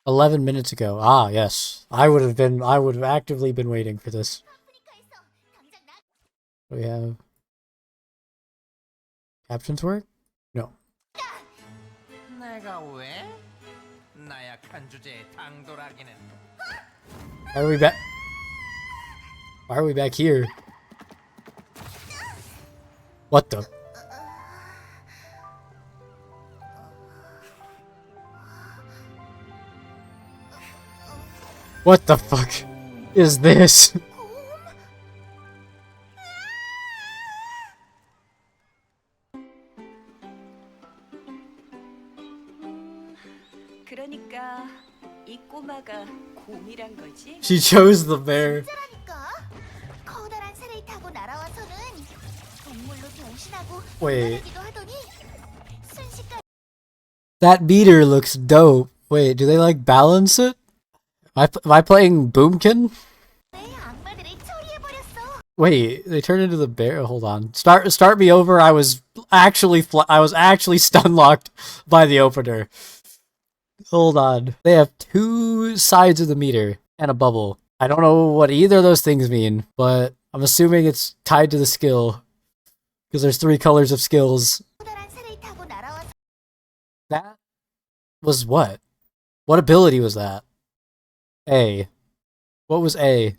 11 minutes ago. Ah, yes. I would have actively been waiting for this. Do we have captions work? No. Why are we back? Why are we back here? What the? What the fuck is this? 그러니까 이 꼬마가 곰이란 거지? She chose the bear. 커다란 새를 타고 날아와서는 동물로 변신하고 Wait. 놀라기도 하더니 순식간에 That meter looks dope. Wait, do they like balance it? Am I playing Boomkin? 악마들을 처리해버렸어. Wait, they turned into the bear. Hold on. Start me over. I was actually stun locked by the opener. Hold on. They have two sides of the meter and a bubble. I don't know what either of those things mean, but I'm assuming it's tied to the skill because there's three colors of skills. 커다란 새를 타고 날아와서 That was what? What ability was that? A. What was A?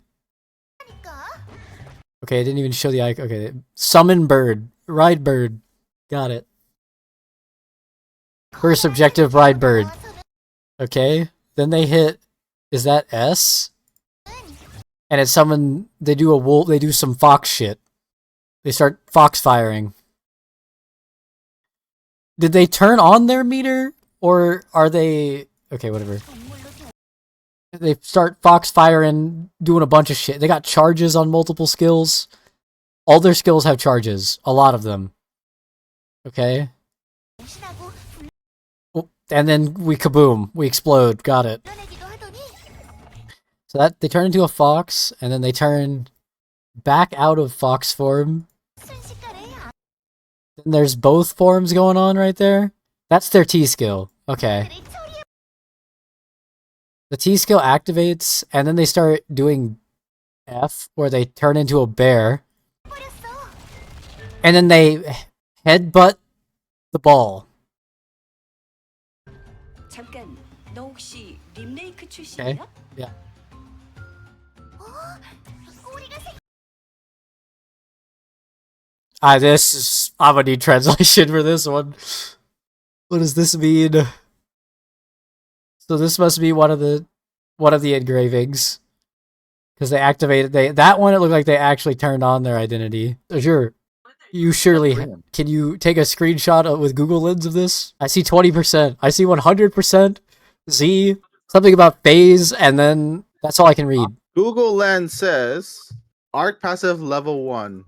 Okay, it didn't even show the icon. Okay, summon bird. Ride bird. Got it. First objective, ride bird. Okay, then they hit, is that S? And it's summon, they do a wolf, they do some fox shit. They start fox firing. Did they turn on their meter? Or are they, okay, whatever. They start fox firing, doing a bunch of shit. They got charges on multiple skills. All their skills have charges. A lot of them. Okay. 변신하고 Oh, and then we kaboom. We explode. Got it. 불러내기도 하더니 So that they turn into a fox, and then they turn back out of fox form. 순식간에 Then there's both forms going on right there. That's their T skill. Okay. 악마들을 처리해버렸어. The T skill activates, and then they start doing F, where they turn into a bear, and then they headbutt the ball. 잠깐, 너 혹시 림메이크 Okay. 출신이야? Yeah. 꼬리가 생 This is, I'm gonna need translation for this one. What does this mean? So this must be one of the engravings. Because they activated, that one it looked like they actually turned on their identity. Sure. You surely, can you take a screenshot with Google Lens of this? I see 20%. I see 100%. Z. Something about phase, and then that's all I can read. Google Lens says arc passive level 1.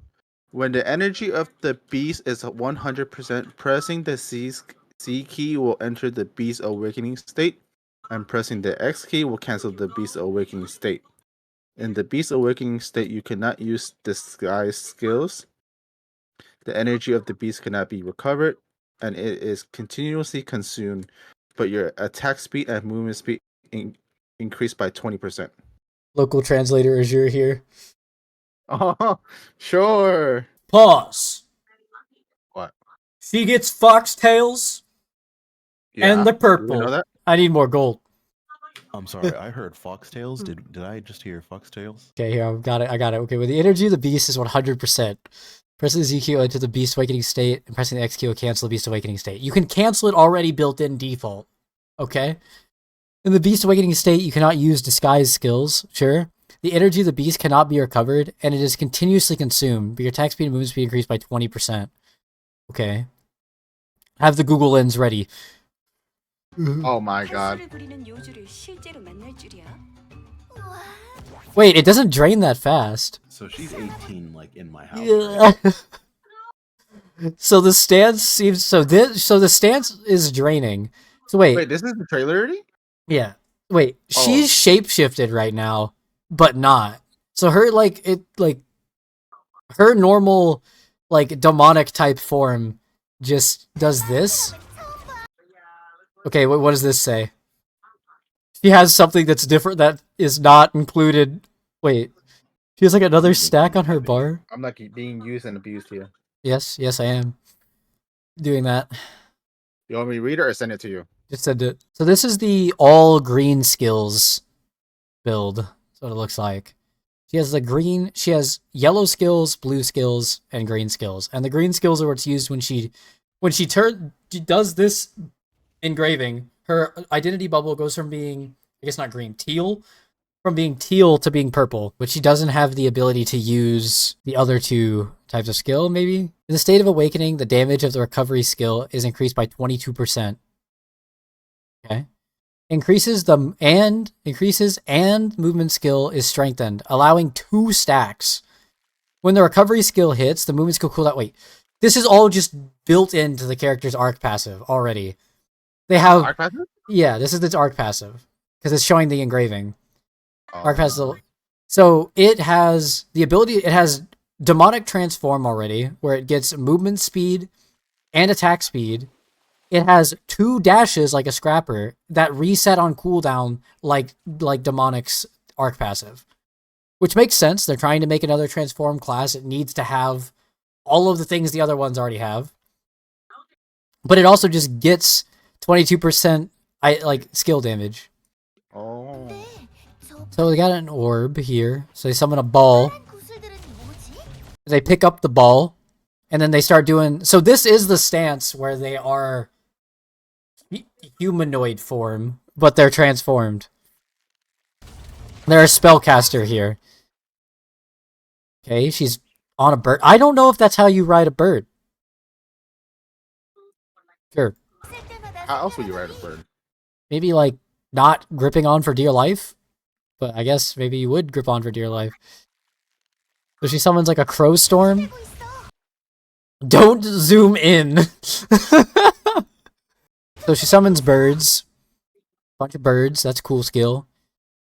When the energy of the beast is 100%, pressing the C key will enter the beast awakening state, and pressing the X key will cancel the beast awakening state. In the beast awakening state, you cannot use disguise skills. The energy of the beast cannot be recovered, and it is continuously consumed, but your attack speed and movement speed increase by 20%. Local translator Azure here. Oh, sure. Pause. What? She gets foxtails and the You purple. know that? I need more gold. I'm sorry, I heard foxtails. Did I just hear foxtails? Okay, here, I got it. Okay, well, the energy of the beast is 100%. Pressing the Z key into the beast awakening state, and pressing the X key will cancel the beast awakening state. You can cancel it already built in default. Okay? In the beast awakening state, you cannot use disguise skills, sure. The energy of the beast cannot be recovered, and it is continuously consumed, but your attack speed and movement speed increased by 20%. Okay. Have the Google Lens ready. Oh my god. 헛소리를 부리는 요주를 실제로 만날 줄이야. 우와. Wait, it doesn't drain that fast. So she's 18, like in my house. Yeah. So the stance seems so the stance is draining. So Wait, this is the trailer already? yeah. Wait, Oh. she's shapeshifted right now, but not. So her her normal like demonic type form just does this. Okay, what does this say? She has something that's different that is not included. Wait, she has like another stack on her bar. I'm not being used and abused here. Yes, I am doing that. You want me to read it or send it to you? Just send it. So this is the all green skills build. That's what it looks like. She has she has yellow skills, blue skills, and green skills. And the green skills are what's used when she does this engraving. Her identity bubble goes from being, I guess not green, teal, from being teal to being purple, but she doesn't have the ability to use the other two types of skill, maybe? In the state of awakening, the damage of the recovery skill is increased by 22%. Okay. Increases and movement skill is strengthened, allowing 2 stacks. When the recovery skill hits, the movement skill cooldown. Wait, this is all just built into the character's arc passive already. They have Arc passive? Yeah, this is its arc passive because it's showing the engraving. Oh. Arc passive. So it has the ability. It has demonic transform already, where it gets movement speed and attack speed. It has 2 dashes like a scrapper that reset on cooldown like Demonic's arc passive. Which makes sense. They're trying to make another transform class. It needs to have all of the things the other ones already have. But it also just gets 22% skill damage. Oh. 네, 저 So they got an orb here. So they summon a ball. 파란 구슬들은 뭐지? They pick up the ball. And then they start doing... So this is the stance where they are humanoid form, but they're transformed. They're a spellcaster here. Okay, she's on a bird. I don't know if that's how you ride a bird. Sure. 쓸 때마다 How else would you ride a 생각나더니 bird? Maybe like not gripping on for dear life. But I guess maybe you would grip on for dear life. So she summons like a crow storm. 살고 있어. Don't zoom in. So she summons birds. Bunch of birds. That's a cool skill.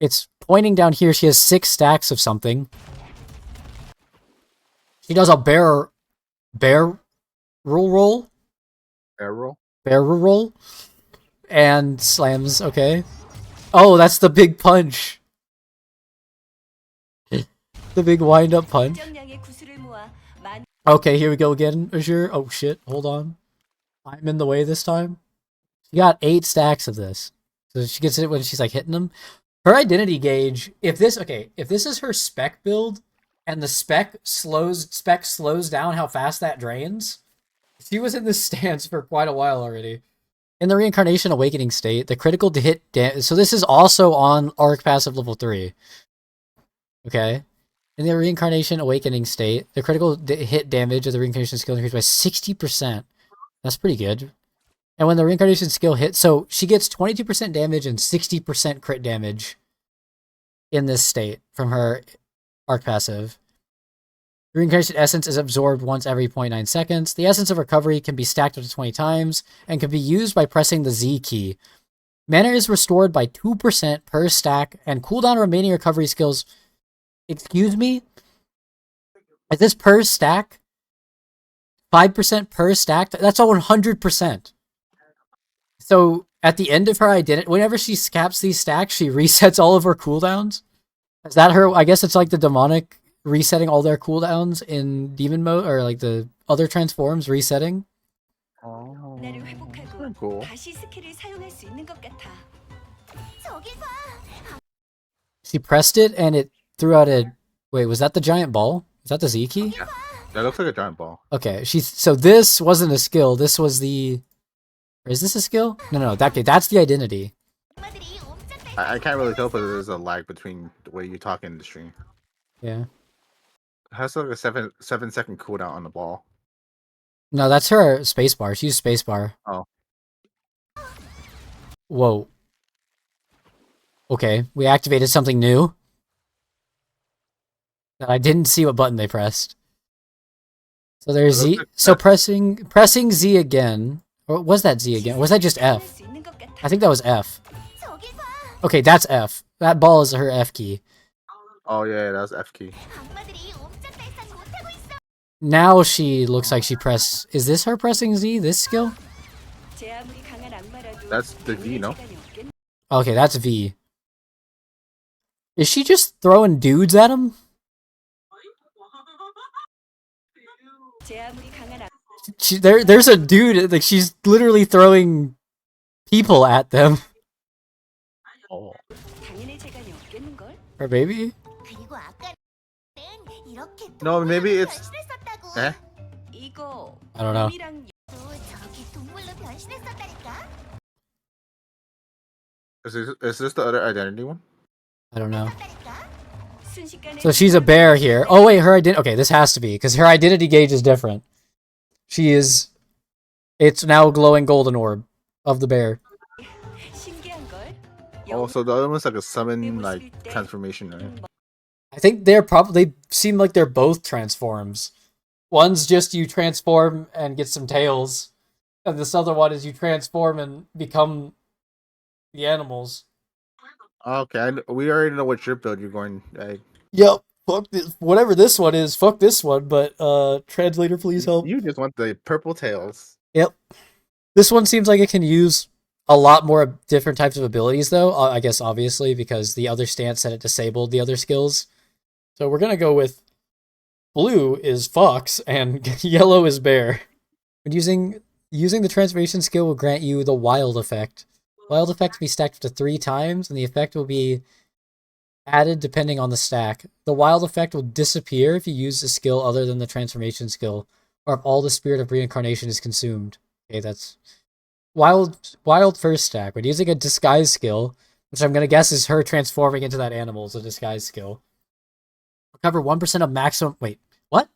It's pointing down here. She has 6 stacks of something. She does a barrel roll. Arrow? Barrel roll. And slams. Okay. Oh, that's the big punch. The big wind-up punch. 일정량의 구슬을 모아 만 Okay, here we go again, Azure. Oh shit, hold on. I'm in the way this time. She got 8 stacks of this. So she gets it when she's like hitting them. Her identity gauge, if this is her spec build, and the spec slows down how fast that drains, she was in this stance for quite a while already. In the Reincarnation Awakening state, the critical to hit so this is also on Arc Passive level 3. Okay? In the Reincarnation Awakening state, the critical hit damage of the Reincarnation skill increased by 60%. That's pretty good. And when the Reincarnation skill hits, so she gets 22% damage and 60% crit damage in this state from her Arc Passive. The Reincarnation Essence is absorbed once every 0.9 seconds. The Essence of Recovery can be stacked up to 20 times and can be used by pressing the Z key. Mana is restored by 2% per stack, and cooldown remaining recovery skills... Excuse me? Is this per stack? 5% per stack? That's a 100%. So, at the end of her identity, whenever she caps these stacks, she resets all of her cooldowns? Is that her? I guess it's like the demonic resetting all their cooldowns in demon mode, or like the other transforms resetting? Oh. 나를 회복하고 Pretty cool. 다시 스킬을 사용할 수 있는 것 같아. 저길 봐. She pressed it and it threw out a... Wait, was that the giant ball? Is that the Z key? That looks like a giant ball. Okay, so this wasn't a skill, this was the... Or is this a skill? No, that's the identity. 엄마들이 옴짝 달콤 I can't really tell, but there's a lag between the way you talk and the stream. Yeah. It has like a 7-second cooldown on the ball. No, that's her spacebar. She used spacebar. Oh. Whoa. Okay, we activated something new. That I didn't see what button they pressed. So there's Z. So pressing Z again. Or was that Z again? Or was that just 사용할 F? 수 있는 것 같아. I think that was F. 저길 봐. Okay, that's F. That ball is her F key. Oh yeah, that's F key. 악마들이 옴짝달싹 못하고 있어. Now she looks like she pressed... Is this her pressing Z? This skill? 제 아무리 강한 악마라도 That's the V, no? 시간이 없겠네. Okay, that's V. Is she just throwing dudes at him? 제 아무리 강한 There's a dude, like, she's literally throwing people at them. Oh. 당연히 재간이 없겠는걸? Or maybe? 그리고 아까는 이렇게 No, maybe 동물로 it's- 변신했었다고. Eh? 이거 I don't know. 곰이랑 또 저기 동물로 변신했었다니까. Is this the other identity one? I don't know. 했었다니까. 순식간에 So she's a bear here. Oh wait, her identity. Okay, this has to be because her identity gauge is different. She is. It's now a glowing golden orb of the bear. 신기한걸? Oh, so the other one's like a summon like transformation, right? I think they're probably seem like they're both transforms. One's just you transform and get some tails, and this other one is you transform and become the animals. Okay, we already know what your build you're going. Yep. Fuck this. Whatever this one is. Fuck this one. But translator, please help. You just want the purple tails. Yep. This one seems like it can use a lot more different types of abilities, though. I guess obviously because the other stance said it disabled the other skills. So we're gonna go with blue is fox and yellow is bear. When using the transformation skill will grant you the wild effect. Wild effect can be stacked up to 3 times, and the effect will be added depending on the stack. The wild effect will disappear if you use a skill other than the transformation skill, or if all the spirit of reincarnation is consumed. Okay, that's wild first stack. When using a disguise skill, which I'm gonna guess is her transforming into that animal, is a disguise skill. Recover 1% of maximum. Wait, what?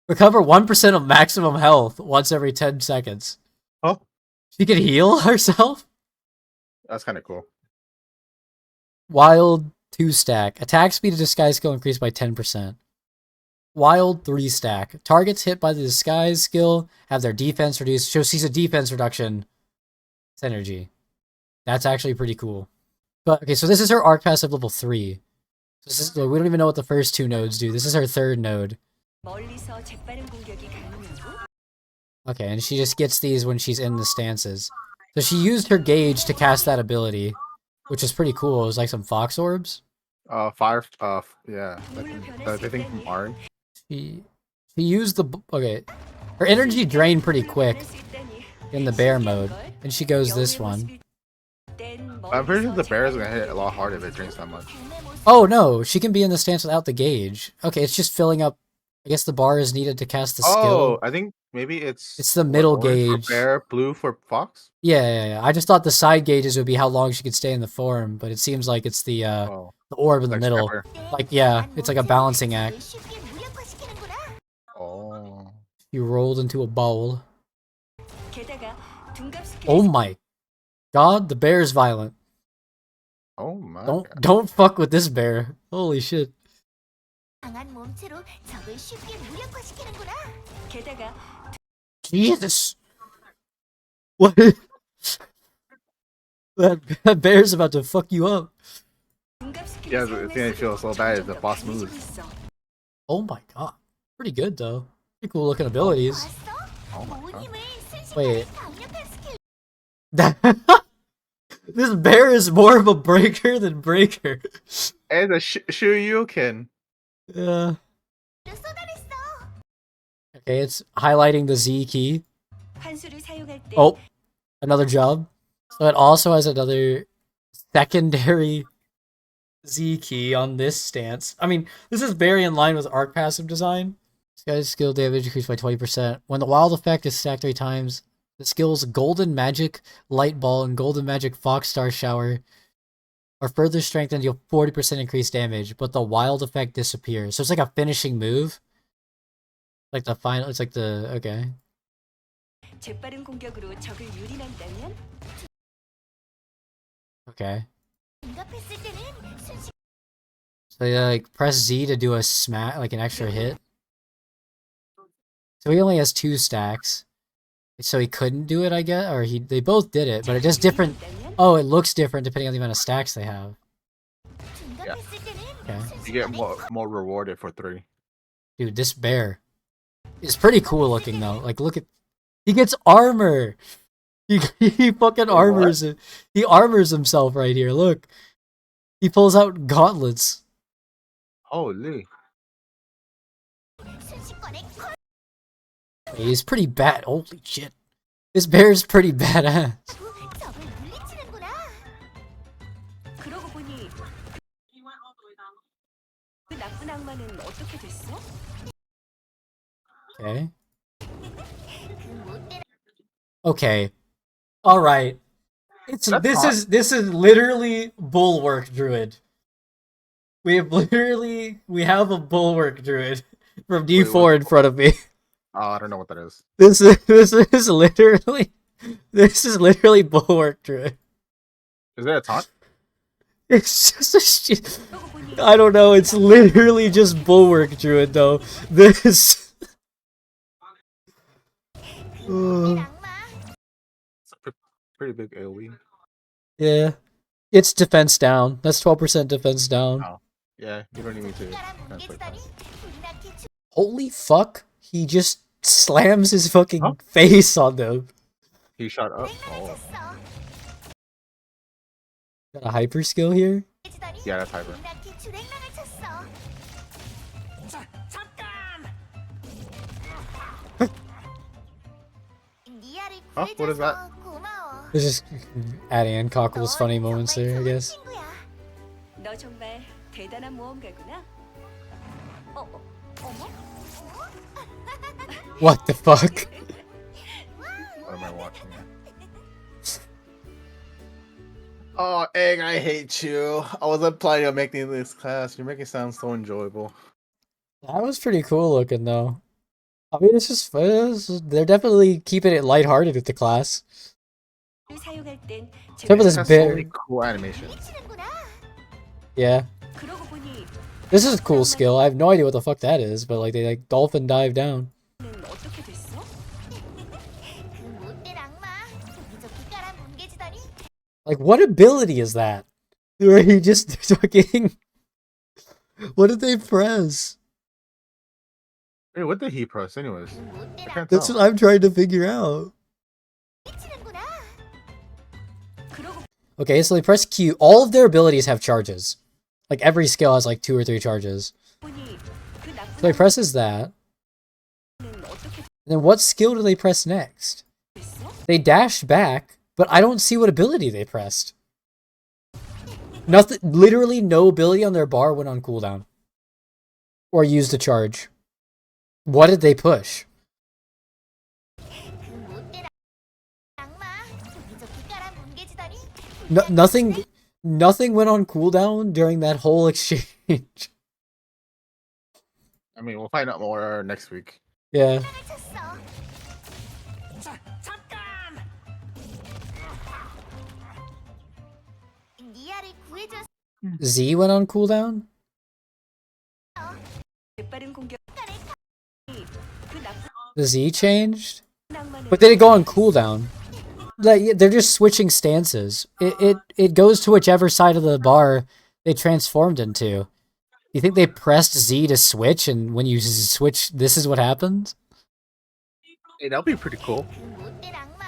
Recover 1% of maximum health once every 10 seconds. Oh, She can heal herself? that's kind of cool. Wild 2 stack. Attack speed of disguise skill increased by 10%. Wild 3 stack. Targets hit by the disguise skill have their defense reduced. So she's a defense reduction synergy. That's actually pretty cool. But okay, so this is her arc passive level 3. This is, we don't even know what the first 2 nodes do. This is her 3rd node. 멀리서 재빠른 공격이 가능하고 Okay, and she just gets these when she's in the stances. So she used her gauge to cast that ability, which is pretty cool. It was like some fox orbs. Fire. Yeah. 동물로 I 변할 수 think from 있다니. Arn. She used the okay. Her energy drained pretty quick 변할 수 있다니. in the bear mode, 신기한걸? and she goes this 여우의 one. 모습일 땐 I'm pretty sure 멀리서 the bear is 재빠른 gonna hit a lot 공격이 harder if it drinks that much. 곰의 모습. Oh no, she can be in the stance without the gauge. Okay, it's just filling up. I guess the bar is needed to cast the Oh, skill. I think maybe it's the middle orange gauge. for bear, blue for fox. Yeah. I just thought the side gauges would be how long she could stay in the form, but it seems like it's the Oh, orb in the like middle. Scrapper. Like, yeah, it's like a balancing act. 쉽게 무력화시키는구나. Oh. You rolled into a bowl. 게다가 둔갑 스킬의 Oh my god, the bear is violent. Oh my. Don't God. don't fuck with this bear. Holy shit. 강한 몸체로 적을 쉽게 무력화시키는구나. 게다가 Jesus. What? that bear's about to fuck you up. 둔갑 스킬을 Yeah, the 사용할 thing I feel so bad is the 점점 boss 더 강해지고 moves. 있어. Oh my god. Pretty good though. Pretty cool looking abilities. 봤어? Oh my 온 God. 힘을 순식간에 Wait. 강력한 스킬. This bear is more of a breaker than breaker. And the Shoryuken. Yeah. 쏟아냈어. Okay, it's highlighting the Z key. 환수를 사용할 때 Oh, another job. So it also has another secondary Z key on this stance. I mean, this is very in line with arc passive design. This guy's skill damage increased by 20%. When the wild effect is stacked 3 times, the skills Golden Magic Light Ball and Golden Magic Fox Star Shower are further strengthened. You'll 40% increased damage, but the wild effect disappears. So it's like a finishing move. Like the final, it's like the, okay. 재빠른 공격으로 적을 유린한다면 Okay. 응답했을 때는 순식. So you like press Z to do a smack, like an extra hit. So he only has 2 stacks. So he couldn't do it, I guess, or they both did it, but it just different. 유린한다면 Oh, it looks different depending on the amount of stacks they have. 응답했을 때는 Okay. You get 순식간에 more rewarded for 3. Dude, this bear is pretty cool looking though. Like, look at, he gets armor. He fucking Wait, what? armors it. He armors himself right here. Look. He pulls out gauntlets. Holy. 순식간에 He's pretty bad. Holy shit. This bear's pretty badass. 적을 물리치는구나. 그러고 보니 그 나쁜 악마는 어떻게 됐어? Okay. 그 못된 Okay. Alright. That's This is literally Bulwark Druid. We have a Bulwark Druid from D4 what? in front of me. Oh, I don't know what that is. This is literally Bulwark Druid. Is that a taunt? It's just a shit. 그러고 보니 I don't know, it's literally just Bulwark Druid though. This 못된 악마. It's a pretty big AoE. yeah. It's defense down. That's 12% defense down. Oh. Yeah, you don't need me to. 가라 translate 뭉개지더니 that. 불이 나게 주- Holy fuck. He just slams his fucking Huh? face on them. He shot up. 맹랑을 Oh. 쳤어. Got a hyper skill here? 뭉개지더니 Yeah, that's hyper. 불이 나게 주랭랑을 쳤어. 니아를 Huh? What is that? 구해줘서 고마워. It's just adding in Cockle's funny moments there, I guess. 친구야. 너 정말 대단한 모험가구나. 어머? What the fuck? What am I watching? Oh, Egg, I hate you. I wasn't planning on making this class. You make it sound so enjoyable. That was pretty cool looking though. I mean, they're definitely keeping it lighthearted with the class. 사용할 땐 Except for this It has so bear. many cool animations. 미치는구나. Yeah. 그러고 보니 This is a cool skill. I have no idea what the fuck that is, but like they like dolphin dive down. 는 어떻게 됐어? 그 못된 악마. 여기저기 깔아 뭉개지더니 Like what ability is that? Where he just fucking what did they press? Hey, what did he press, anyways? 그 못된 I 악마. can't That's tell. what I'm trying to figure out. 미치는구나. 그러고 Okay, so they press Q. All of their abilities have charges. Like every skill has like 2 or 3 charges. 보니 그 나쁜 So he presses that. 악마는 어떻게 And then what skill do they press next? 됐어? They dashed back, but I don't see what ability they pressed. Nothing, literally no ability on their bar went on cooldown. Or used a charge. What did they push? 그 못된 악마. 여기저기 깔아 뭉개지더니 No, nothing went on cooldown during that whole exchange. I mean, we'll find out more next week. Yeah. 을 쳤어. 니아를 구해줘서 Z went on cooldown? 재빠른 공격 그 나쁜 The Z changed? 악마는 But did it go on cooldown? Like they're just switching stances. It goes to whichever side of the bar they transformed into. You think they pressed Z to switch, and when you switch, this is what happens? Hey, that'll be pretty cool. 그 못된 악마.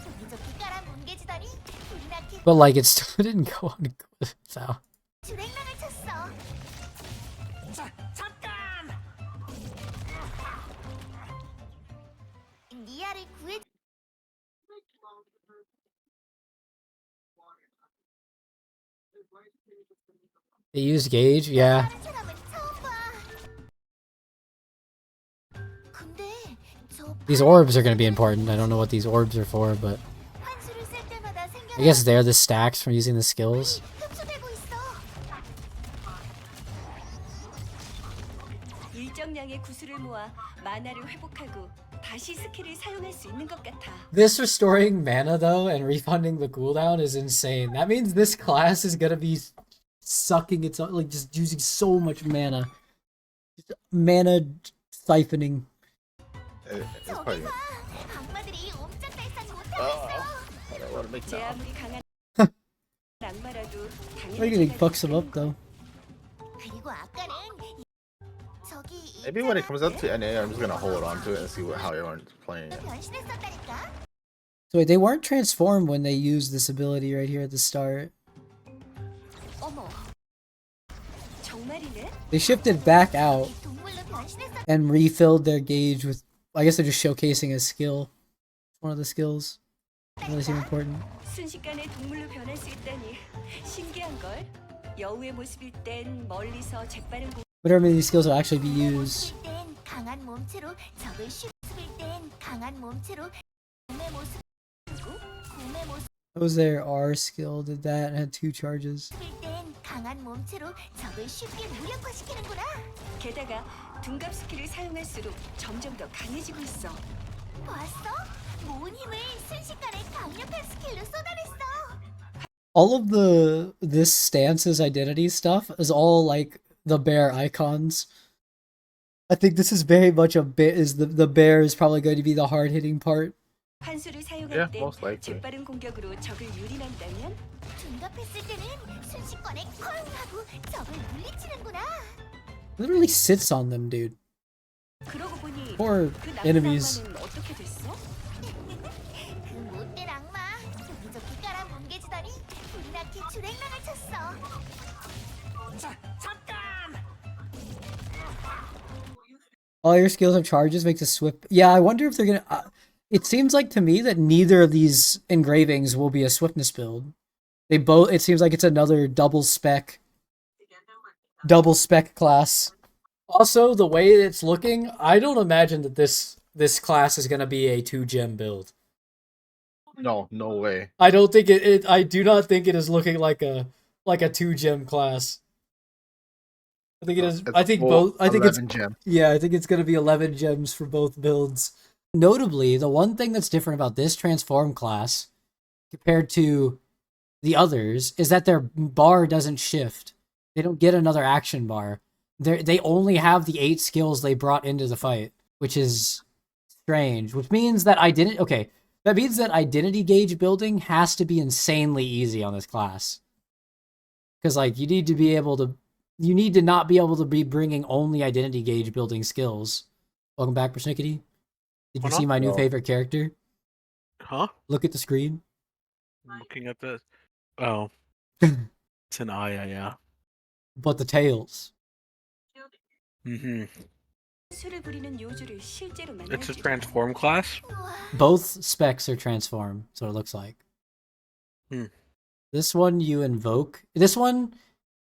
여기저기 깔아 뭉개지더니 불이 나게 But like it still didn't go on cooldown. 주랭랑을 쳤어. 니아를 구해 They used gauge, yeah. 다른 사람은 처음 봐. 근데 저 These orbs are gonna be important. I don't know what these orbs are for, but 환수를 쓸 때마다 생겨나는 I guess they're the stacks from using the skills. 흡수되고 있어. 일정량의 구슬을 모아 마나를 회복하고 다시 스킬을 사용할 수 있는 것 같아. This restoring mana though and refunding the cooldown is insane. That means this class is gonna be sucking its like just using so much mana. Just mana siphoning. It's 저기 probably. 봐. 악마들이 옴짝달싹 못하고 있어. I don't want to make 제 that. 아무리 강한 악마라도 I think it fucks him up though. 그리고 아까는 저기 Maybe when it 있잖아. comes up to NA, I'm just gonna hold on to it and see how everyone's playing it. 변신했었다니까. So wait, they weren't transformed when they used this ability right here at the start. 어머, 정말이네. They shifted back out 동물로 변신했어. and refilled their gauge with. I guess they're just showcasing a skill. One of the skills. Doesn't really seem important. 순식간에 동물로 변할 수 있다니 신기한 걸. 여우의 모습일 땐 멀리서 재빠른 Whatever many of these skills will actually be used. 모습일 땐 강한 몸체로 적을 모습일 땐 강한 몸체로 곰의 모습 그리고 곰의 모습일 What was their R skill? Did that? It had 2 charges. 땐 강한 몸체로 적을 쉽게 무력화시키는구나. 게다가 둔갑 스킬을 사용할수록 점점 더 강해지고 있어. 봤어? 모은 힘을 순식간에 강력한 스킬로 쏟아냈어. All of this stance's identity stuff is all like the bear icons. I think this is very much a bit. Is the bear is probably going to be the hard hitting part. 환수를 사용할 Yeah, 때 most likely. 재빠른 공격으로 적을 유린한다면 둔갑했을 때는 순식간에 쾅 하고 적을 물리치는구나. It really sits on them, dude. 그러고 보니 Poor 그 나쁜 enemies. 악마는 어떻게 됐어? 그 못된 악마 여기저기 깔아 뭉개지더니 불이 나게 주랭랑을 쳤어. All your skills have charges makes a swift. Yeah, I wonder if they're gonna. It seems like to me that neither of these engravings will be a swiftness build. They both. It seems like it's another double spec class. Also, the way it's looking, I don't imagine that this class is gonna be a 2-gem build. No, no way. I don't think it. I do not think it is looking like a 2-gem class. I think it is. I think both. I think it's. 11 gem. Yeah, I think it's gonna be 11 gems for both builds. Notably, the one thing that's different about this transform class compared to the others is that their bar doesn't shift. They don't get another action bar. They only have the 8 skills they brought into the fight, which is strange. Which means that that means that identity gauge building has to be insanely easy on this class. Because like you need to not be able to be bringing only identity gauge building skills. Welcome back, Persnickety. Did you see my new No. favorite character? Huh? Look at the screen. I'm looking at this. Oh. It's an eye, yeah. But the tails. Mm-hmm. 수를 부리는 요주를 실제로 만날 It's a 줄이야. transform class? 우와, Both specs are transform, so it looks like. Hmm. This one you invoke. This one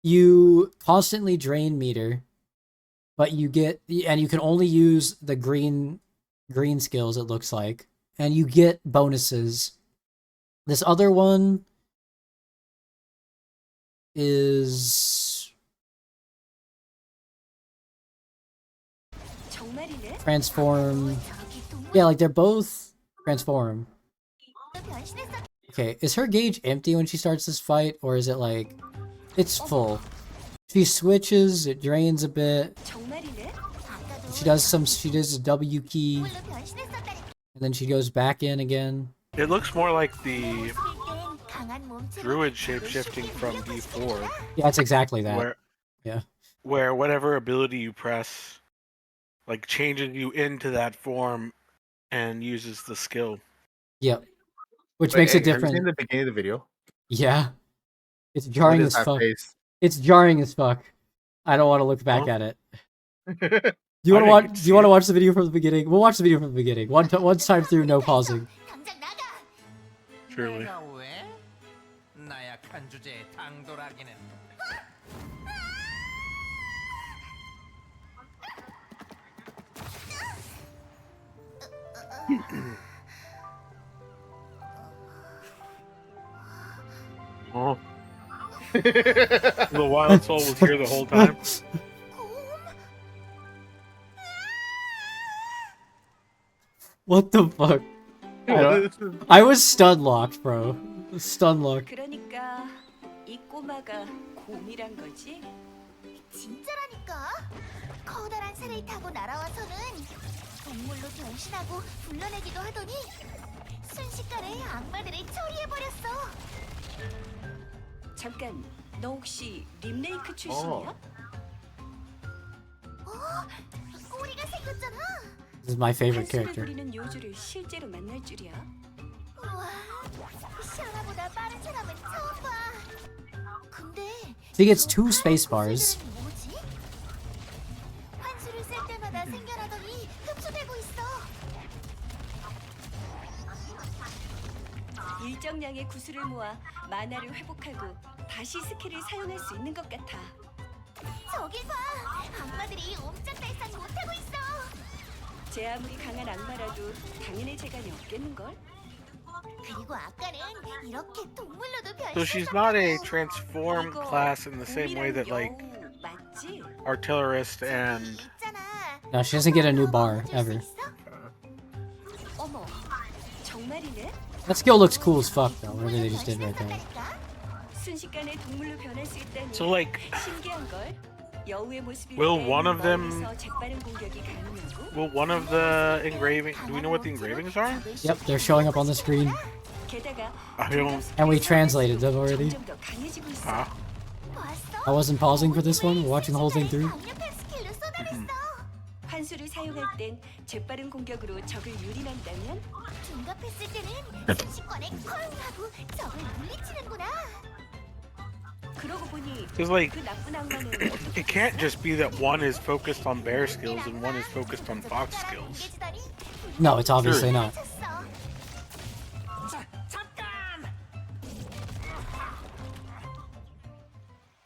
you constantly drain meter, but you can only use the green skills, it looks like. And you get bonuses. This other one is 정말이네. transform. 저기 동물 Yeah, like they're both transform. 변신했어. Okay, is her gauge empty when she starts this fight, or is it like it's full? She switches, it drains a bit. 정말이네. 아까도 She does a W key, 동물로 변신했었다니. and then she goes back in again. It looks more like the 모습일 땐 강한 몸체로 druid 적을 shape-shifting 쉽게 from 무력화시키는구나. D4, Yeah, it's exactly that. where Yeah. where whatever ability you press like changes you into that form and uses the skill. Yep. Which Wait, makes it Egg, have you seen different. the beginning of the video? Yeah. It's What jarring is as that fuck. face? It's jarring as fuck. I don't want to look back Huh? at it. Do you want to I watch? didn't Do see you want to it. watch the video from the beginning? We'll watch the video from the beginning. One time through, no pausing. 당장 나가. Surely. 내가 왜? 나약한 주제에 당돌하기는. Oh. The wild soul was here the whole time. What the fuck? Oh, I was stun locked, bro. Stun locked. 그러니까 이 꼬마가 곰이란 거지? 진짜라니까. 커다란 새를 타고 날아와서는 동물로 변신하고 불러내기도 하더니 순식간에 악마들을 처리해버렸어. 잠깐, 너 혹시 림레이크 출신이야? 꼬리가 생겼잖아. This is my favorite 한수를 character. 부리는 요주를 실제로 만날 줄이야. 우와, 샤나보다 빠른 사람은 처음 봐. 근데 She gets 2 저 space bars. 새들은 뭐지? 구슬을 모아 마나를 회복하고 다시 스킬을 사용할 수 있는 것 같아. 저길 봐! 악마들이 옴짝달싹 못하고 있어! 제 아무리 강한 악마라도 당연히 재간이 없겠는걸? 그리고 아까는 이렇게 동물로도 So she's not a 변신했다고. transform 이거 class in the same way that like 여우 맞지? artillerist and 있잖아. No, she doesn't get a new bar, 어쩔 수 ever. 있어? 어머, 정말이네? That skill looks cool as fuck, though, whatever they just did right there. 순식간에 동물로 변할 수 있다니. so like 신기한 걸. 여우의 모습일 Will 땐 one of them- 멀리서 재빠른 공격이 가능하고 will one of the engraving do we know what the engravings are? Yep, they're showing up on the screen. 게다가 I don't And we translated them already. 점점 더 강해지고 있어. ah 봤어? I wasn't pausing for this one, we're watching the whole thing through. 강력한 스킬로 쏟아냈어. 환수를 사용할 땐 재빠른 공격으로 적을 유린한다면 둔갑했을 때는 순식간에 쾅 하고 적을 물리치는구나. 그러고 보니 because like 그 나쁜 악마는 it can't just be that one is focused on bear skills and one is focused on fox skills. No, it's obviously not. 잠깐!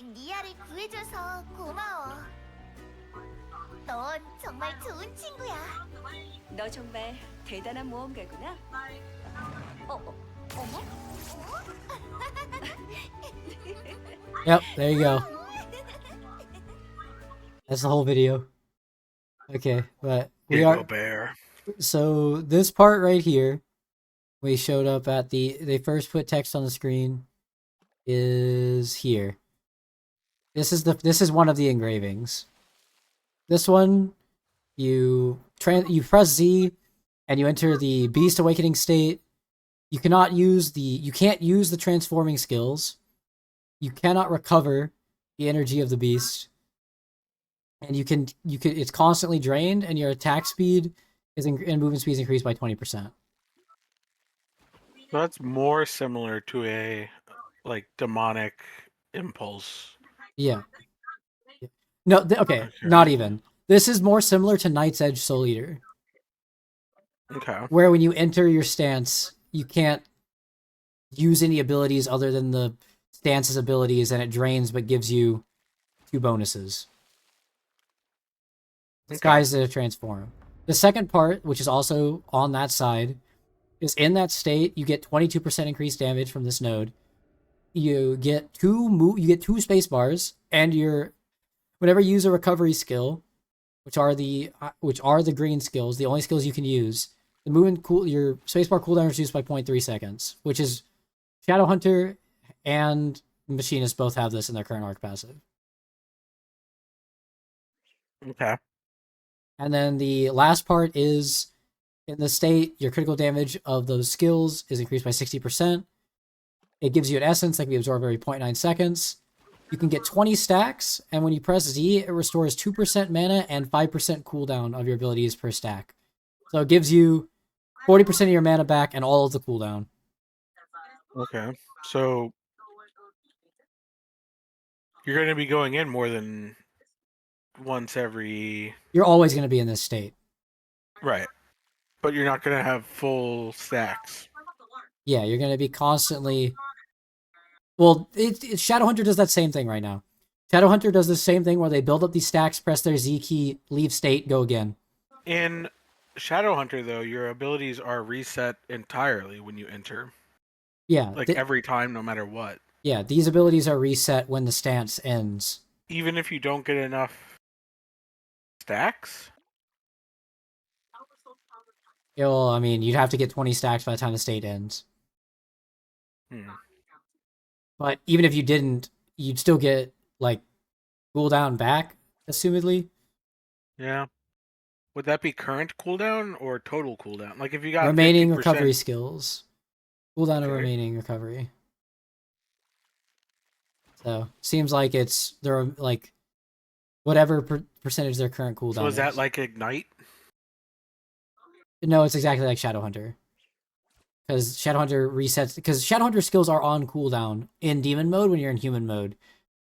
니아를 구해줘서 고마워. 넌 정말 좋은 친구야. 너 정말 대단한 모험가구나. 어머? Yep, there you go. That's the whole video. Okay, but we Here you go, are... bear. So, this part right here, we showed up at the... They first put text on the screen, is here. This is one of the engravings. This one, you press Z, and you enter the Beast Awakening state. You can't use the transforming skills. You cannot recover the energy of the beast. And it's constantly drained, and your attack speed and movement speed is increased by 20%. So that's more similar to a like demonic impulse. Yeah. No, okay, not even. This is more similar to Knight's Edge Soul Eater, Okay. where when you enter your stance, you can't use any abilities other than the stance's abilities, and it drains but gives you 2 bonuses. Disguised as a transform. The second part, which is also on that side, is in that state, you get 22% increased damage from this node. You get 2 space bars, and whenever you use a recovery skill, which are the green skills, the only skills you can use, your spacebar cooldown is reduced by 0.3 seconds, which is Shadowhunter and Machinist both have this in their current arc passive. Okay. And then the last part is, in the state, your critical damage of those skills is increased by 60%. It gives you an essence that can be absorbed every 0.9 seconds. You can get 20 stacks, and when you press Z, it restores 2% mana and 5% cooldown of your abilities per stack. So it gives you 40% of your mana back and all of the cooldown. Okay. So you're going to be going in more than once every You're always going to be in this state. right, but you're not going to have full stacks. Yeah, you're going to be constantly... Well, Shadowhunter does that same thing right now. Shadowhunter does the same thing where they build up these stacks, press their Z key, leave state, go again. In Shadowhunter, though, your abilities are reset entirely when you enter, Yeah, like every time, no matter what. yeah, these abilities are reset when the stance ends. Even if you don't get enough stacks. Yeah, well, I mean, you'd have to get 20 stacks by the time the state ends. But even if you didn't, you'd still get, like, cooldown back, assumedly. Yeah. Would that be current cooldown or total cooldown? Like if you got Remaining 50%... recovery skills. Cooldown of Okay. remaining recovery. So, seems like they're, like, whatever percentage their current cooldown So is that like Ignite? No, it's exactly like Shadowhunter. Because Shadowhunter resets... Because Shadowhunter skills are on cooldown in Demon mode when you're in Human mode.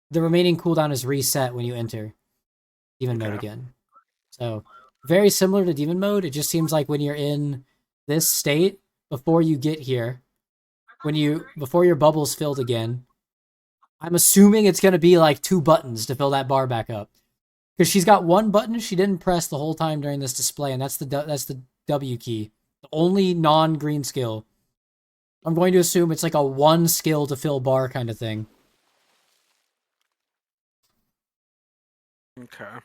The remaining cooldown is reset when you enter Demon mode again. So, very similar to Demon mode. It just seems like when you're in this state, before you get here, before your bubble's filled again, I'm assuming it's gonna be like 2 buttons to fill that bar back up. Because she's got 1 button she didn't press the whole time during this display, and that's the W key. The only non-green skill. I'm going to assume it's like a 1 skill to fill bar kind of thing. Okay.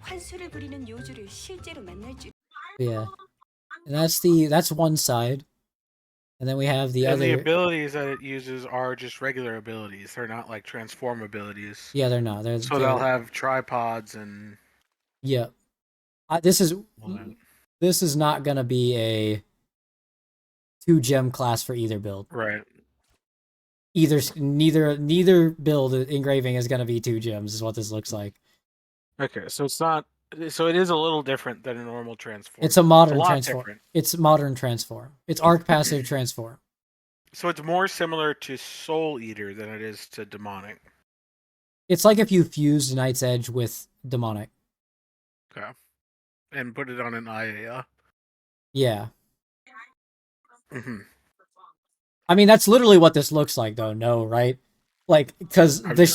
환수를 부리는 요주를 실제로 만날 줄. Yeah. And that's one side. And then we have the And other. the abilities that it uses are just regular abilities. They're not like transform abilities. Yeah, they're not. So they'll have tripods and. Yeah. This is not gonna be a 2-gem class for either build. Right. Neither build engraving is gonna be 2 gems. Is what this looks like. Okay, so it's not. So it is a little different than a normal transform. It's a modern lot transform. different. It's modern transform. It's arc passive transform. So it's more similar to Soul Eater than it is to Demonic. It's like if you fused Night's Edge with Demonic. Okay. And put it on an IA. Yeah. Mm-hmm. I mean, that's literally what this looks like, though. No, right? Like, because the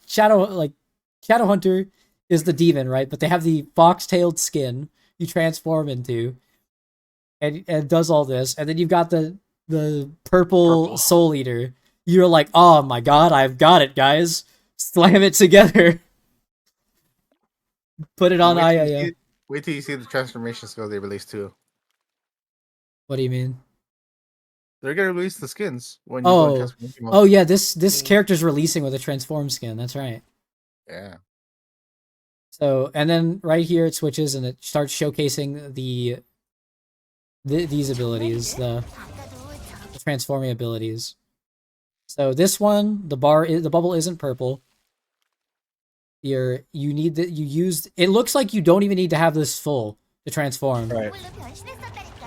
Shadow Hunter is the demon, right? But they have the fox-tailed skin you transform into, and does all this, and then you've got the purple Soul Eater. You're like, oh my god, I've got it, guys! Slam it together. Put it on IA. Wait till you see the transformation skill they released too. What do you mean? They're gonna release the skins when you go in transformation mode. Oh yeah, this character's releasing with a transform skin. That's right. Yeah. So, and then right here it switches and it starts showcasing these abilities, the transforming abilities. So this one, the bubble isn't purple. It looks like you don't even need to have this full to transform. Right.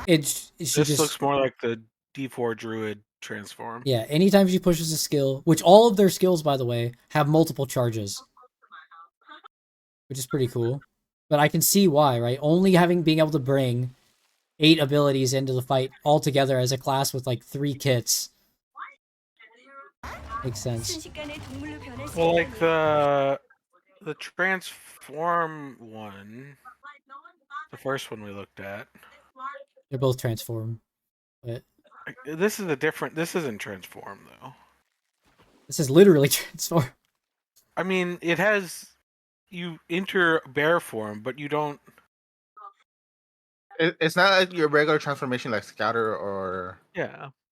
This looks more like the D4 Druid transform. Yeah, anytime she pushes a skill, which all of their skills, by the way, have multiple charges, which is pretty cool. But I can see why, right? Only being able to bring 8 abilities into the fight all together as a class with like 3 kits makes sense. Well, like the transform one, the first one we looked at. They're both transform, but this is a different. This isn't transform though. This is literally transform. I mean, it has you enter bear form, but you don't. It's not like your regular transformation like Scouter or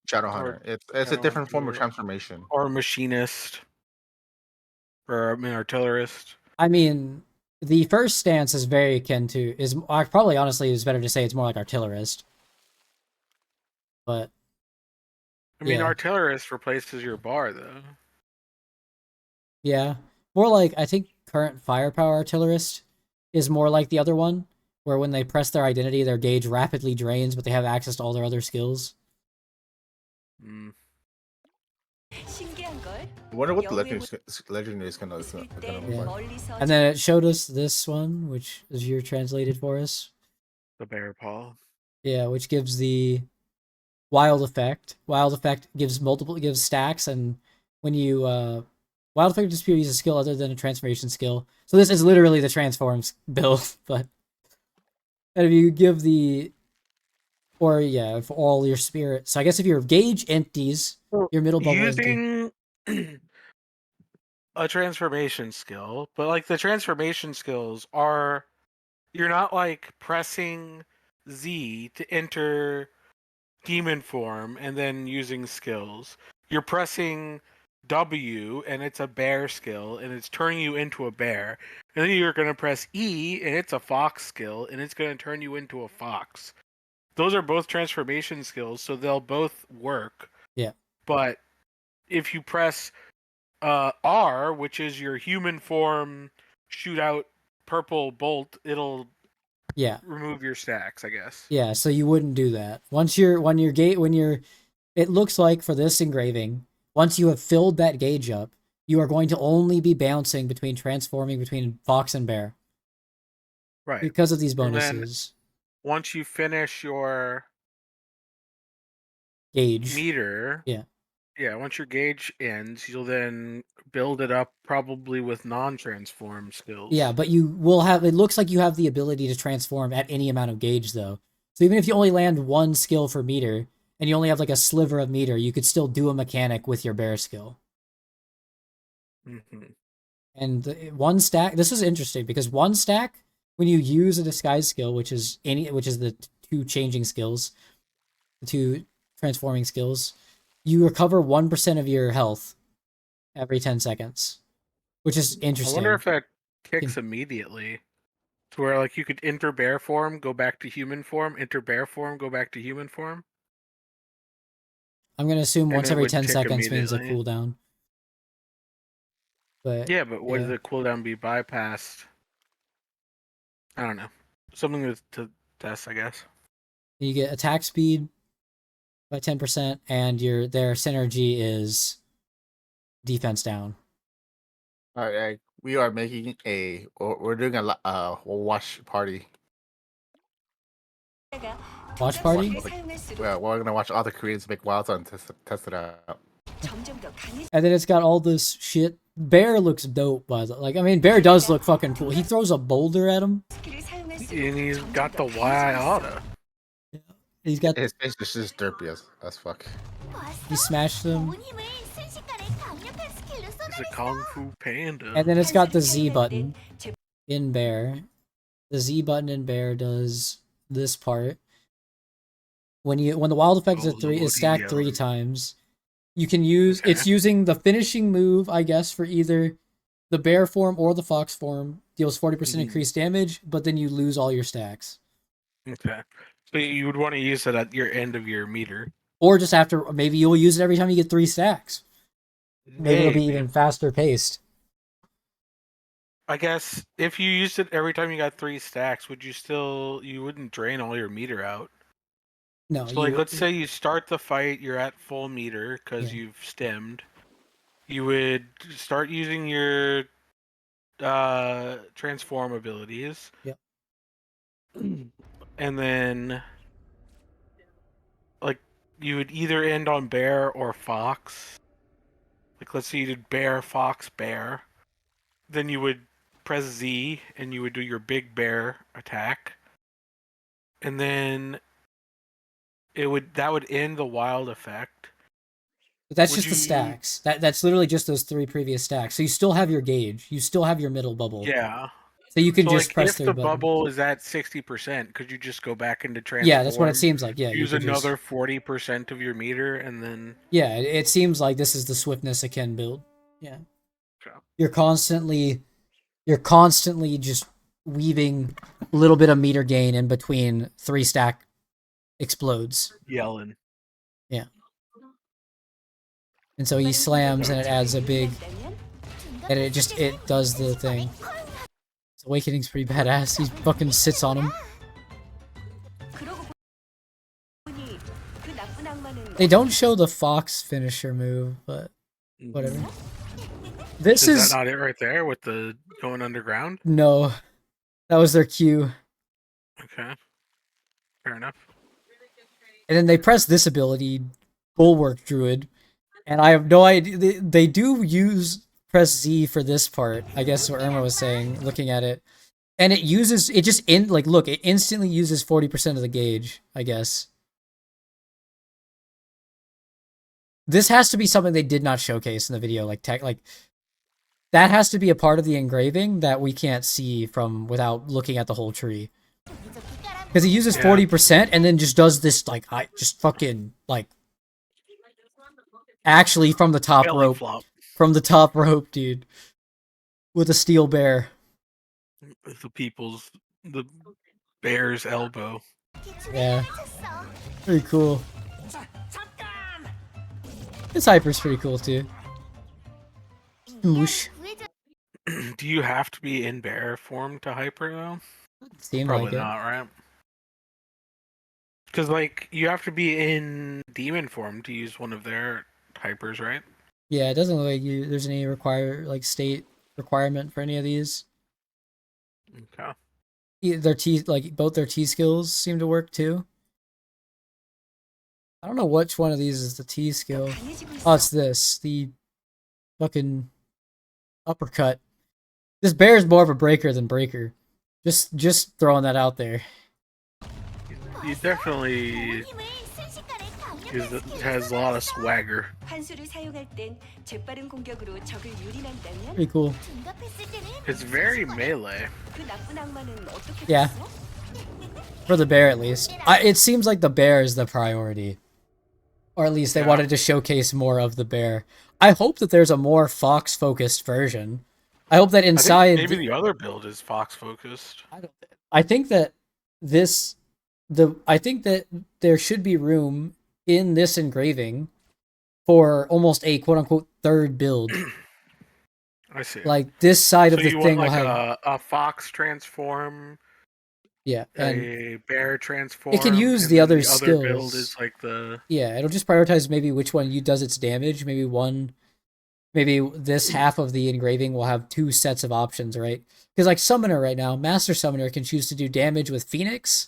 Shadow Hunter. It's a different form of transformation. Or machinist. Or artillerist. I mean, the first stance is very akin to probably honestly is better to say it's more like artillerist. But I mean, artillerist replaces your bar though. Yeah, more like I think current firepower artillerist is more like the other one, where when they press their identity, their gauge rapidly drains, but they have access to all their other skills. I wonder what the legendary is gonna look like. And then it showed us this one, which is your translated for us. The bear paw. Yeah, which gives the wild effect. Wild effect gives stacks, and when you wild effect dispute uses a skill other than a transformation skill. So this is literally the transforms build, but and if you give for all your spirit. So I guess if your gauge empties, your middle bubble using a transformation skill, but like the transformation skills are, you're not like pressing Z to enter demon form and then using skills. You're pressing W and it's a bear skill and it's turning you into a bear. And then you're going to press E and it's a fox skill and it's going to turn you into a fox. Those are both transformation skills, so they'll both work. Yeah. But if you press R, which is your human form, shoot out purple bolt, it'll remove your stacks, I guess. Yeah, so you wouldn't do that. It looks like for this engraving, once you have filled that gauge up, you are going to only be bouncing transforming between fox and bear. Right. Because of these bonuses. Once you finish your gauge. meter. Yeah. Yeah, once your gauge ends, you'll then build it up probably with non-transform skills. Yeah, but you will have. It looks like you have the ability to transform at any amount of gauge, though. So even if you only land one skill for meter, and you only have like a sliver of meter, you could still do a mechanic with your bear skill. Mm-hmm. And one stack. This is interesting because one stack, when you use a disguise skill, which is the two changing skills, the two transforming skills, you recover 1% of your health every 10 seconds, which is I wonder interesting. if that kicks immediately. To where like you could enter bear form, go back to human form, enter bear form, go back to human form. I'm gonna assume And once it every would 10 tick seconds means a immediately. cooldown. But Yeah, but would yeah. the cooldown be bypassed? I don't know. Something to test, I guess. You get attack speed by 10%, and their synergy is defense down. All right, we are making we're doing a watch party. Watch party? Well, we're gonna watch other Koreans make Wildsoul and test it out. And then it's got all this shit. Bear looks dope, by the like. I mean, Bear does look fucking cool. He throws a boulder at him. And he's got the Y auto. He's got. His face is just derpy as fuck. He smashed them. 온 힘을 순식간에 강력한 스킬로 He's a 쏟아냈어. Kung Fu Panda. And then it's got the Z button in Bear. The Z button in Bear does this part. When the wild effect Oh, is stacked Lordy, 3 times, you can use it's using the finishing move, I guess, for either the bear form or the fox form. Deals 40% increased damage, but then you lose all your stacks. Okay. So you would want to use it at your end of your meter. Or just after, maybe you'll use it every time you get 3 stacks. Maybe it'll be even faster paced. I guess if you used it every time you got 3 stacks, you wouldn't drain all your meter out. No, So like let's say you start the fight, you're at full meter because you've stemmed. You would start using your transform abilities. Yep. And then like you would either end on bear or fox. Like let's say you did bear, fox, bear. Then you would press Z and you would do your big bear attack. And then that would end the wild effect. But that's just the stacks. That's literally just those 3 previous stacks. So you still have your gauge. You still have your middle bubble. Yeah. So you can just like, press if 3 the buttons. bubble is at 60%, could you just go back into transform? Yeah, that's what it seems like. Yeah, use another 40% of your meter and then. Yeah, it seems like this is the swiftness akin build. Yeah. Okay. You're constantly just weaving a little bit of meter gain in between 3 stack explodes. Yelling. Yeah. And so he slams and it adds a big, and it does the thing. His awakening's pretty badass. He fucking sits on him. They don't show the fox finisher move, but whatever. This is that not it right there with the going underground? No. That was their cue. Okay. Fair enough. And then they press this ability, Bulwark Druid, and I have no idea. They do use press Z for this part, I guess what Irma was saying, looking at it. And it instantly uses 40% of the gauge, I guess. This has to be something they did not showcase in the video, that has to be a part of the engraving that we can't see from without looking at the whole tree. Because he uses 40% and then just does this, actually from the top rope. Flop. From the top rope, dude. With a steel bear. The bear's elbow. Yeah. Pretty cool. This hyper's pretty cool, too. Whoosh. Do you have to be in bear form to hyper, though? Seemed Probably like it. not, right? Because, you have to be in demon form to use one of their hypers, right? Yeah, it doesn't look like there's any state requirement for any of these. Okay. Both their T skills seem to work, too. I don't know which one of these is the T skill. 강해지고 Oh, 있어. it's this. The fucking uppercut. This bear is more of a breaker than breaker. Just throwing that out there. He definitely 힘을 순식간에 강력한 스킬로 has a lot of swagger. 환수를 사용할 땐 재빠른 공격으로 적을 유린한다면 Pretty cool. 둔갑했을 때는 It's very melee. 그 나쁜 악마는 어떻게 Yeah. 됐어? For the bear, at least. It seems like the bear is the priority. Or at least they Yeah. wanted to showcase more of the bear. I hope that there's a more fox-focused version. I hope that I inside... think maybe the other build is fox focused. I think that this... I think that there should be room in this engraving for almost a quote-unquote third build. I see. Like, this side so of the you thing want will like have... a fox transform, Yeah, and... a bear transform. It can use and the then other other build skills. is like the Yeah, it'll just prioritize maybe which one does its damage. Maybe this half of the engraving will have 2 sets of options, right? Because like Summoner right now, Master Summoner can choose to do damage with Phoenix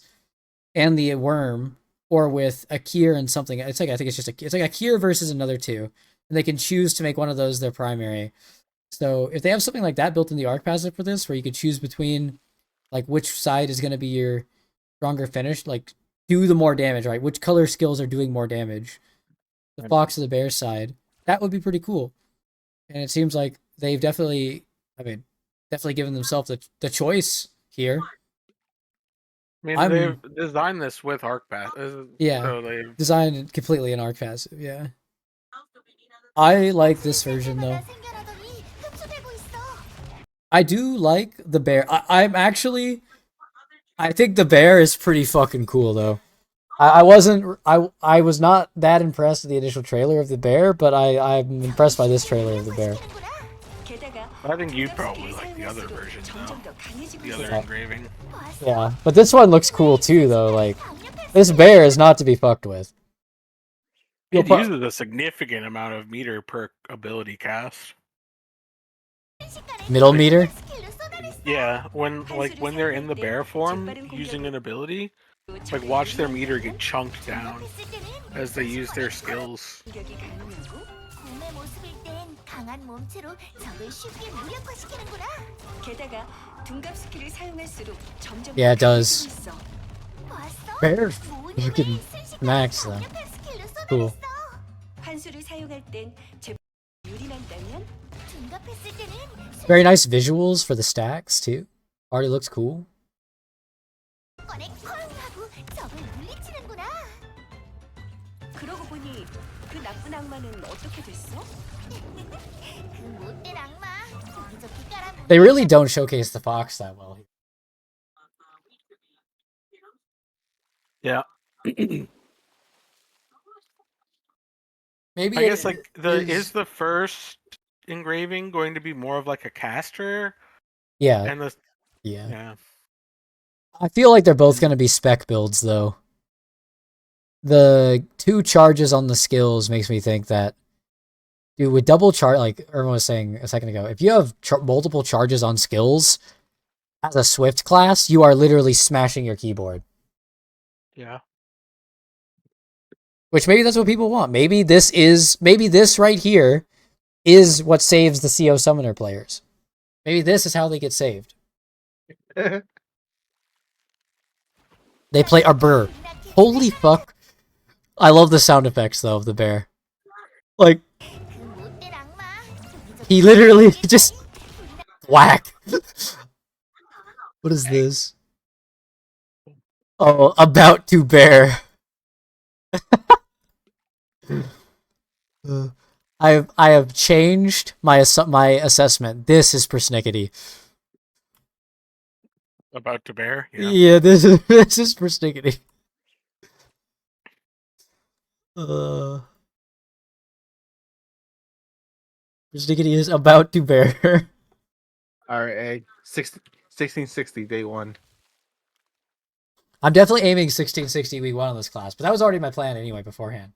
and the Worm, or with a Kier and something. It's like, I think it's like a Kier versus another 2. And they can choose to make one of those their primary. So if they have something like that built in the arc passive for this, where you could choose between like which side is going to be your stronger finish, like do the more damage, right? Which color skills are doing more damage? The fox or the bear side. That would be pretty cool. And it seems like they've definitely given themselves the choice here. I mean, I'm- they've designed this with arc pass. Yeah. So they've Designed completely in arc passive, yeah. I like this version though. 생겨나더니 흡수되고 있어. I do like the bear. I think the bear is pretty fucking cool though. I was not that impressed with the initial trailer of the bear, but I'm impressed by this trailer of the bear. 게다가 I think you'd 둔갑 probably 스킬을 like the other 사용할수록 version though. 점점 더 강해지고 The 있어. other engraving. Yeah, but this one looks cool too though. Like this bear is not to be fucked with. It You'll uses a significant amount of meter per ability cast. Middle meter? Yeah, when they're in the bear form using an ability, like watch their meter get chunked down as they use their skills. 공격이 가능하고 곰의 모습일 땐 강한 몸체로 적을 쉽게 무력화시키는구나. 게다가 둔갑 스킬을 사용할수록 점점 Yeah, it 더 does. 강해지고 있어. 봤어? Bear's 온 fucking 힘을 순식간에 max though. 강력한 스킬로 Cool. 쏟아냈어. 환수를 사용할 땐 유린한다면 둔갑했을 때는 Very nice visuals for the stacks too. Already looks cool. 순식간에 쾅 하고 적을 물리치는구나. 그러고 보니 그 나쁜 악마는 어떻게 됐어? 그 못된 악마 여기저기 깔아놓은 They really don't showcase the fox that well. Yeah. Maybe I it guess like is the first engraving going to be more of like a caster yeah, and the yeah. yeah. I feel like they're both gonna be spec builds though. The 2 charges on the skills makes me think that, dude, with double charge, like everyone was saying a second ago, if you have multiple charges on skills as a Swift class, you are literally smashing your keyboard. Yeah. Which maybe that's what people want. Maybe this right here is what saves the CO Summoner players. Maybe this is how they get saved. They play a burr. Holy fuck. I love the sound effects though of the bear. Like, 그 못된 악마 여기저기 he literally just whack. What is this? Oh, about to bear. I have changed my assessment. This is persnickety. About to bear. Yeah. Yeah, this is persnickety. Persnickety is about to bear. All right, egg. 1660 day 1. I'm definitely aiming 1660 week 1 on this class, but that was already my plan anyway beforehand.